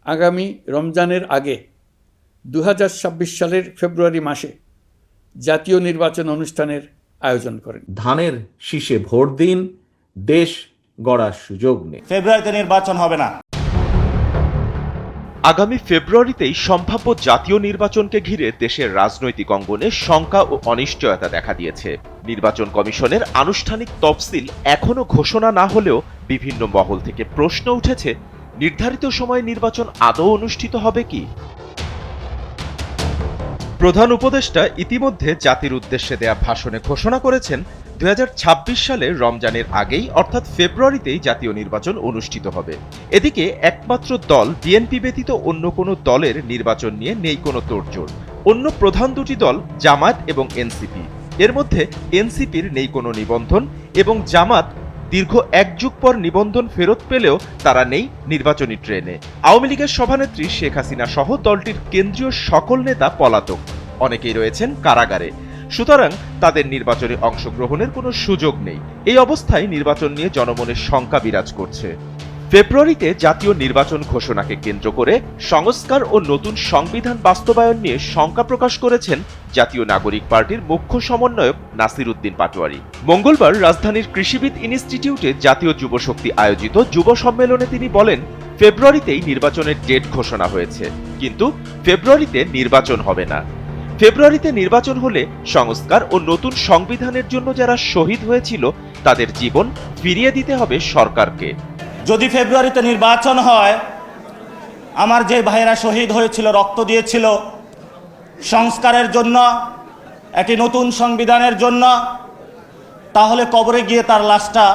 আগামী রমজানের আগে 2026 সালের ফেব্রুয়ারি মাসে জাতীয় নির্বাচন অনুষ্ঠানের আয়োজন করেন। ধানের শীষে ভোট দিন, দেশ গড়ার সুযোগ নেই। ফেব্রুয়ারিতে নির্বাচন হবে না। আগামী ফেব্রুয়ারিতেই সম্ভাব্য জাতীয় নির্বাচনকে ঘিরে দেশের রাজনৈতিক অঙ্গনে শঙ্কা ও অনিশ্চয়তা দেখা দিয়েছে। নির্বাচন কমিশনের আনুষ্ঠানিক তফসিল এখনো ঘোষণা না হলেও বিভিন্ন মহল থেকে প্রশ্ন উঠেছে, নির্ধারিত সময়ে নির্বাচন আদৌ অনুষ্ঠিত হবে কি? প্রধান উপদেষ্টা ইতিমধ্যে জাতির উদ্দেশ্যে দেয়া ভাষণে ঘোষণা করেছেন 2026 সালে রমজানের আগেই অর্থাৎ ফেব্রুয়ারিতেই জাতীয় নির্বাচন অনুষ্ঠিত হবে। এদিকে একমাত্র দল বিএনপি ব্যতীত অন্য কোনো দলের নির্বাচন নিয়ে নেই কোনো তোড়জোড়। অন্য প্রধান দুটি দল জামায়াত এবং এনসিপি। এর মধ্যে এনসিপির নেই কোনো নিবন্ধন এবং জামাত দীর্ঘ 1 যুগ পর নিবন্ধন ফেরত পেলেও তারা নেই নির্বাচনী ট্রেনে। আওয়ামী লীগের সভানেত্রী শেখ হাসিনা সহ দলটির কেন্দ্রীয় সকল নেতা পলাতক, অনেকেই রয়েছেন কারাগারে। সুতরাং তাদের নির্বাচনে অংশগ্রহণের কোনো সুযোগ নেই। এই অবস্থায় নির্বাচন নিয়ে জনমনে শঙ্কা বিরাজ করছে। ফেব্রুয়ারিতে জাতীয় নির্বাচন ঘোষণাকে কেন্দ্র করে সংস্কার ও নতুন সংবিধান বাস্তবায়ন নিয়ে শঙ্কা প্রকাশ করেছেন জাতীয় নাগরিক পার্টির মুখ্য সমন্বয়ক নাসির উদ্দিন পাটোয়ারি। মঙ্গলবার রাজধানীর কৃষিবিদ ইনস্টিটিউটে জাতীয় যুবশক্তি আয়োজিত যুব সম্মেলনে তিনি বলেন, ফেব্রুয়ারিতেই নির্বাচনের ডেট ঘোষণা হয়েছে, কিন্তু ফেব্রুয়ারিতে নির্বাচন হবে না। ফেব্রুয়ারিতে নির্বাচন হলে সংস্কার ও নতুন সংবিধানের জন্য যারা শহীদ হয়েছিল তাদের জীবন ফিরিয়ে দিতে হবে সরকারকে। যদি ফেব্রুয়ারিতে নির্বাচন হয়, আমার যে ভাইয়েরা শহীদ হয়েছিল, রক্ত দিয়েছিল সংস্কারের জন্য, একটি নতুন সংবিধানের জন্য, তাহলে কবরে গিয়ে তার লাশটা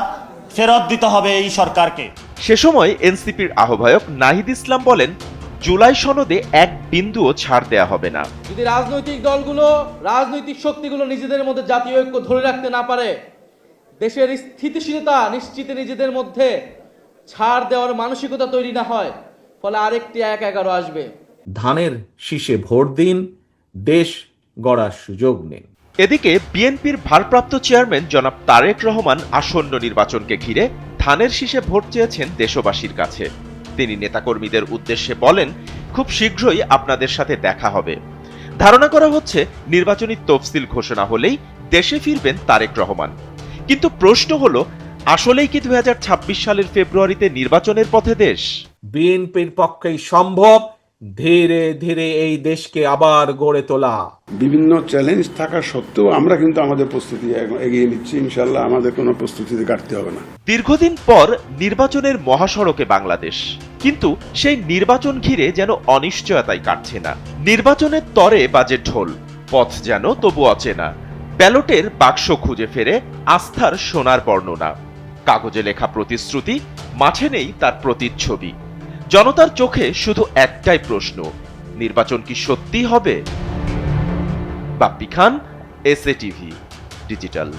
ফেরত দিতে হবে এই সরকারকে। সে সময় এনসিপির আহ্বায়ক নাহিদ ইসলাম বলেন, জুলাই সনদে এক বিন্দুও ছাড় দেয়া হবে না। যদি রাজনৈতিক দলগুলো, রাজনৈতিক শক্তিগুলো নিজেদের মধ্যে জাতীয় ঐক্য ধরে রাখতে না পারে, দেশের স্থিতিশীলতা নিশ্চিতে নিজেদের মধ্যে ছাড় দেওয়ার মানসিকতা তৈরি না হয়, ফলে আরেকটি 1-11 আসবে। ধানের শীষে ভোট দিন, দেশ গড়ার সুযোগ নিন। এদিকে বিএনপির ভারপ্রাপ্ত চেয়ারম্যান জনাব তারেক রহমান আসন্ন নির্বাচনকে ঘিরে ধানের শীষে ভোট চেয়েছেন দেশবাসীর কাছে। তিনি নেতাকর্মীদের উদ্দেশ্যে বলেন, খুব শীঘ্রই আপনাদের সাথে দেখা হবে। ধারণা করা হচ্ছে নির্বাচনী তফসিল ঘোষণা হলেই দেশে ফিরবেন তারেক রহমান। কিন্তু প্রশ্ন হলো, আসলেই কি 2026 সালের ফেব্রুয়ারিতে নির্বাচনের পথে দেশ? বিএনপির পক্ষেই সম্ভব ধীরে ধীরে এই দেশকে আবার গড়ে তোলা। বিভিন্ন চ্যালেঞ্জ থাকা সত্ত্বেও আমরা কিন্তু আমাদের প্রস্তুতি এগিয়ে নিচ্ছি। ইনশাল্লাহ আমাদের কোনো প্রস্তুতিতে ঘাটতি হবে না। দীর্ঘদিন পর নির্বাচনের মহাসড়কে বাংলাদেশ, কিন্তু সেই নির্বাচন ঘিরে যেন অনিশ্চয়তাই কাটছে না। নির্বাচনের তরে বাজে ঢোল, পথ যেন তবু অচেনা। ব্যালটের বাক্স খুঁজে ফেরে আস্থার সোনার বর্ণনা। কাগজে লেখা প্রতিশ্রুতি, মাঠে নেই তার প্রতিচ্ছবি। জনতার চোখে শুধু একটাই প্রশ্ন, নির্বাচন কি সত্যি হবে? বাপ্পি খান, এসএ টিভি ডিজিটাল।